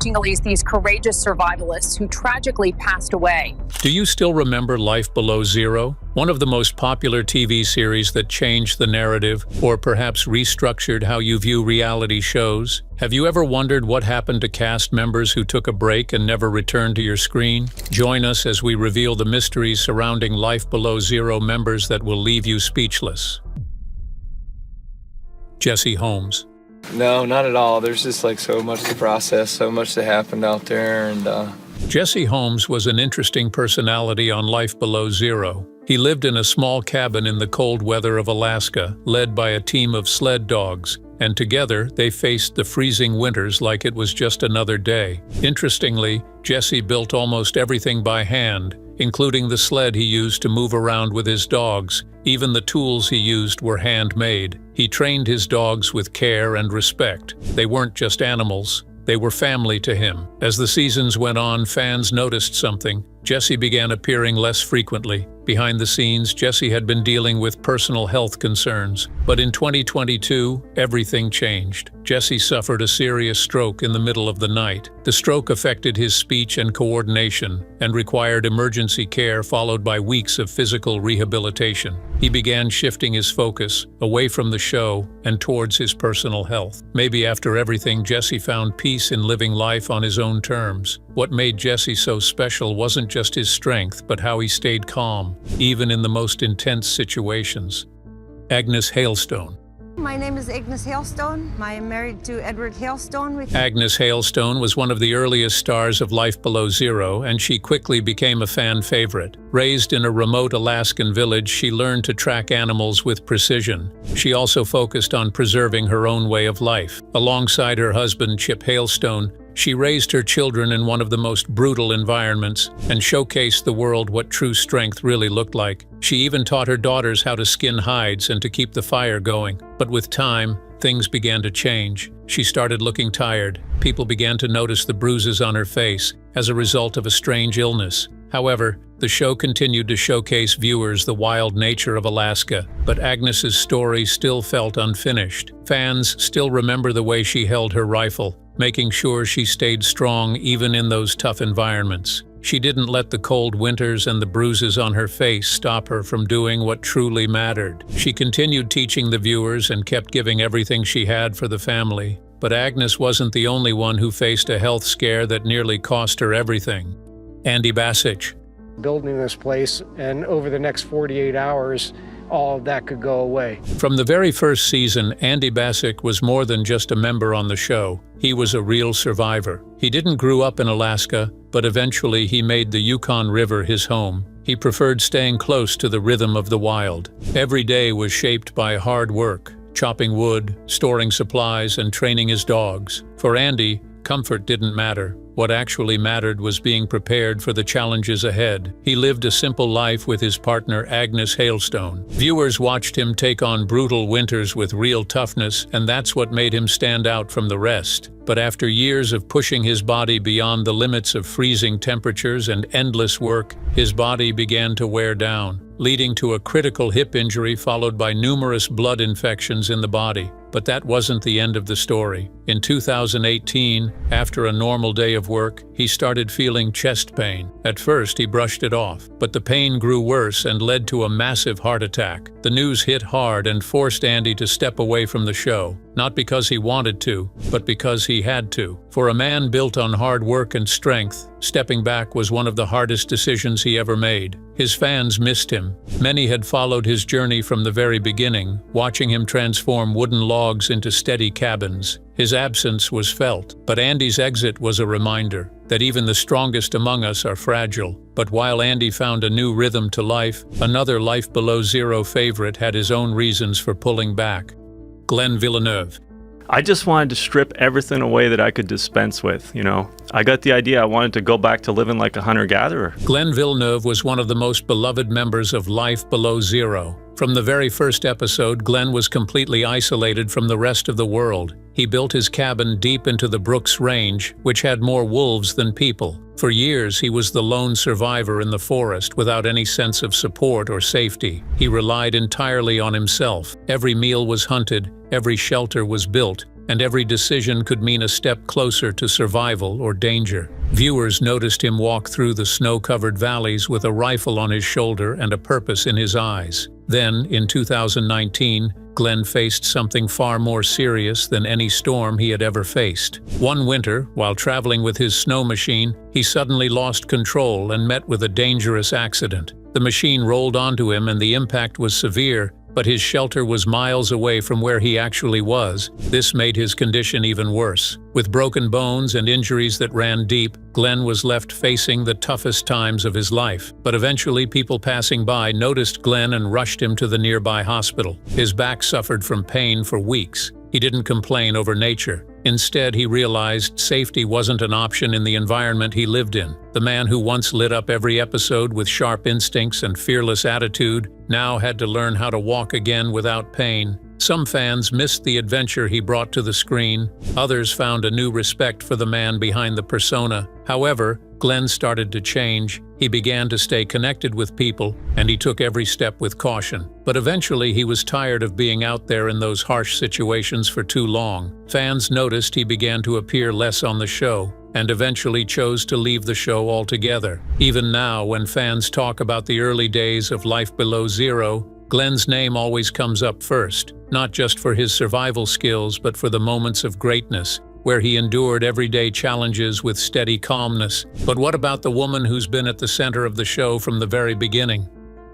to release these courageous survivalists who tragically passed away. Do you still remember Life Below Zero? One of the most popular TV series that changed the narrative, or perhaps restructured how you view reality shows? Have you ever wondered what happened to cast members who took a break and never returned to your screen? Join us as we reveal the mysteries surrounding Life Below Zero members that will leave you speechless. Jesse Holmes. No, not at all. There's just like so much to process, so much that happened out there, and Jesse Holmes was an interesting personality on Life Below Zero. He lived in a small cabin in the cold weather of Alaska, led by a team of sled dogs, and together they faced the freezing winters like it was just another day. Interestingly, Jesse built almost everything by hand, including the sled he used to move around with his dogs. Even the tools he used were handmade. He trained his dogs with care and respect. They weren't just animals, they were family to him. As the seasons went on, fans noticed something. Jesse began appearing less frequently. Behind the scenes, Jesse had been dealing with personal health concerns. But in 2022, everything changed. Jesse suffered a serious stroke in the middle of the night. The stroke affected his speech and coordination and required emergency care followed by weeks of physical rehabilitation. He began shifting his focus away from the show and towards his personal health. Maybe after everything, Jesse found peace in living life on his own terms. What made Jesse so special wasn't just his strength, but how he stayed calm, even in the most intense situations. Agnes Hailstone. My name is Agnes Hailstone. I am married to Edward Hailstone. Agnes Hailstone was one of the earliest stars of Life Below Zero, and she quickly became a fan favorite. Raised in a remote Alaskan village, she learned to track animals with precision. She also focused on preserving her own way of life. Alongside her husband, Chip Hailstone, she raised her children in one of the most brutal environments and showcased the world what true strength really looked like. She even taught her daughters how to skin hides and to keep the fire going. But with time, things began to change. She started looking tired. People began to notice the bruises on her face as a result of a strange illness. However, the show continued to showcase viewers the wild nature of Alaska, but Agnes's story still felt unfinished. Fans still remember the way she held her rifle, making sure she stayed strong even in those tough environments. She didn't let the cold winters and the bruises on her face stop her from doing what truly mattered. She continued teaching the viewers and kept giving everything she had for the family. But Agnes wasn't the only one who faced a health scare that nearly cost her everything. Andy Bassich. Building this place, and over the next 48 hours, all of that could go away. From the very first season, Andy Bassich was more than just a member on the show. He was a real survivor. He didn't grow up in Alaska, but eventually he made the Yukon River his home. He preferred staying close to the rhythm of the wild. Every day was shaped by hard work, chopping wood, storing supplies, and training his dogs. For Andy, comfort didn't matter. What actually mattered was being prepared for the challenges ahead. He lived a simple life with his partner Agnes Hailstone. Viewers watched him take on brutal winters with real toughness, and that's what made him stand out from the rest. But after years of pushing his body beyond the limits of freezing temperatures and endless work, his body began to wear down, leading to a critical hip injury followed by numerous blood infections in the body. But that wasn't the end of the story. In 2018, after a normal day of work, he started feeling chest pain. At first, he brushed it off, but the pain grew worse and led to a massive heart attack. The news hit hard and forced Andy to step away from the show, not because he wanted to, but because he had to. For a man built on hard work and strength, stepping back was one of the hardest decisions he ever made. His fans missed him. Many had followed his journey from the very beginning, watching him transform wooden logs into steady cabins. His absence was felt, but Andy's exit was a reminder that even the strongest among us are fragile. But while Andy found a new rhythm to life, another Life Below Zero favorite had his own reasons for pulling back. Glenn Villeneuve. I just wanted to strip everything away that I could dispense with, I got the idea I wanted to go back to living like a hunter-gatherer. Glenn Villeneuve was one of the most beloved members of Life Below Zero. From the very first episode, Glenn was completely isolated from the rest of the world. He built his cabin deep into the Brooks Range, which had more wolves than people. For years, he was the lone survivor in the forest without any sense of support or safety. He relied entirely on himself. Every meal was hunted, every shelter was built, and every decision could mean a step closer to survival or danger. Viewers noticed him walk through the snow-covered valleys with a rifle on his shoulder and a purpose in his eyes. Then, in 2019, Glenn faced something far more serious than any storm he had ever faced. One winter, while traveling with his snow machine, he suddenly lost control and met with a dangerous accident. The machine rolled onto him and the impact was severe, but his shelter was miles away from where he actually was. This made his condition even worse. With broken bones and injuries that ran deep, Glenn was left facing the toughest times of his life. But eventually, people passing by noticed Glenn and rushed him to the nearby hospital. His back suffered from pain for weeks. He didn't complain over nature. Instead, he realized safety wasn't an option in the environment he lived in. The man who once lit up every episode with sharp instincts and fearless attitude now had to learn how to walk again without pain. Some fans missed the adventure he brought to the screen. Others found a new respect for the man behind the persona. However, Glenn started to change. He began to stay connected with people, and he took every step with caution. But eventually, he was tired of being out there in those harsh situations for too long. Fans noticed he began to appear less on the show, and eventually chose to leave the show altogether. Even now, when fans talk about the early days of Life Below Zero, Glenn's name always comes up first, not just for his survival skills, but for the moments of greatness, where he endured everyday challenges with steady calmness. But what about the woman who's been at the center of the show from the very beginning?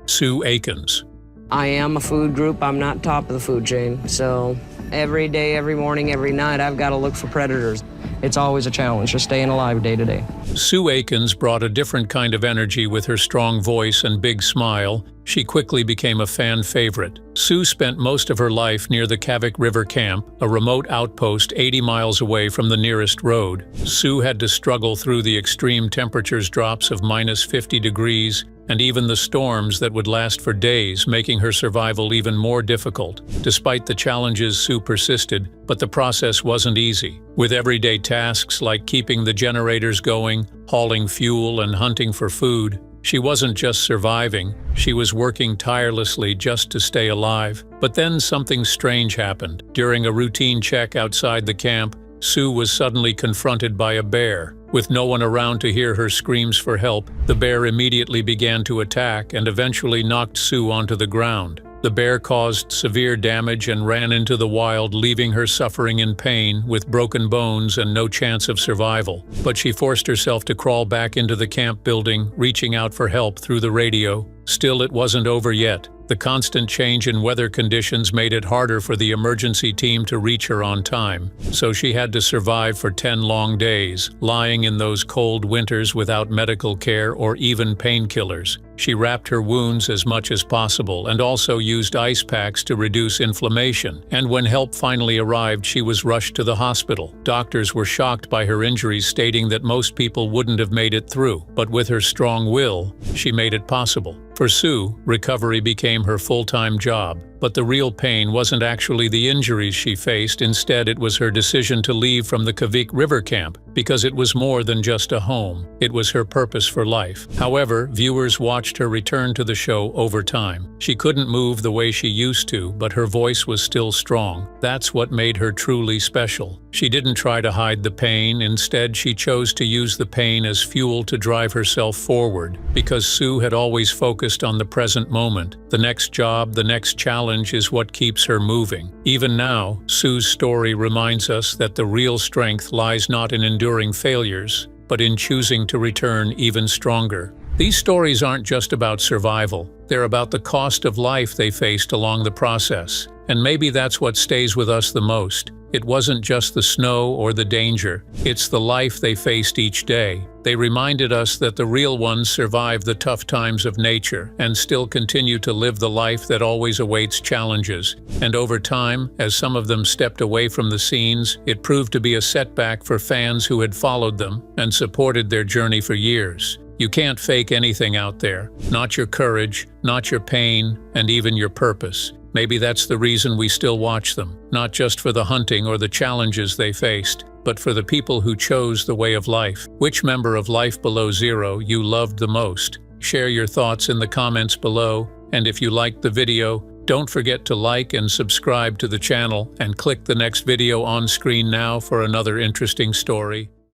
Sue Aikens. I am a food group. I'm not top of the food chain. So every day, every morning, every night, I've got to look for predators. It's always a challenge, just staying alive day to day. Sue Aikens brought a different kind of energy with her strong voice and big smile. She quickly became a fan favorite. Sue spent most of her life near the Kavik River Camp, a remote outpost 80 miles away from the nearest road. Sue had to struggle through the extreme temperatures drops of -50 degrees, and even the storms that would last for days, making her survival even more difficult. Despite the challenges, Sue persisted, but the process wasn't easy. With everyday tasks like keeping the generators going, hauling fuel, and hunting for food, she wasn't just surviving, she was working tirelessly just to stay alive. But then something strange happened. During a routine check outside the camp, Sue was suddenly confronted by a bear. With no one around to hear her screams for help, the bear immediately began to attack and eventually knocked Sue onto the ground. The bear caused severe damage and ran into the wild, leaving her suffering in pain, with broken bones and no chance of survival. But she forced herself to crawl back into the camp building, reaching out for help through the radio. Still, it wasn't over yet. The constant change in weather conditions made it harder for the emergency team to reach her on time. So she had to survive for 10 long days, lying in those cold winters without medical care or even painkillers. She wrapped her wounds as much as possible and also used ice packs to reduce inflammation. And when help finally arrived, she was rushed to the hospital. Doctors were shocked by her injuries, stating that most people wouldn't have made it through. But with her strong will, she made it possible. For Sue, recovery became her full-time job. But the real pain wasn't actually the injuries she faced. Instead, it was her decision to leave from the Kavik River Camp, because it was more than just a home. It was her purpose for life. However, viewers watched her return to the show over time. She couldn't move the way she used to, but her voice was still strong. That's what made her truly special. She didn't try to hide the pain. Instead, she chose to use the pain as fuel to drive herself forward. Because Sue had always focused on the present moment. The next job, the next challenge is what keeps her moving. Even now, Sue's story reminds us that the real strength lies not in enduring failures, but in choosing to return even stronger. These stories aren't just about survival. They're about the cost of life they faced along the process. And maybe that's what stays with us the most. It wasn't just the snow or the danger. It's the life they faced each day. They reminded us that the real ones survive the tough times of nature and still continue to live the life that always awaits challenges. And over time, as some of them stepped away from the scenes, it proved to be a setback for fans who had followed them and supported their journey for years. You can't fake anything out there. Not your courage, not your pain, and even your purpose. Maybe that's the reason we still watch them, not just for the hunting or the challenges they faced, but for the people who chose the way of life. Which member of Life Below Zero you loved the most? Share your thoughts in the comments below, and if you liked the video, Don't forget to like and subscribe to the channel and click the next video on screen now for another interesting story.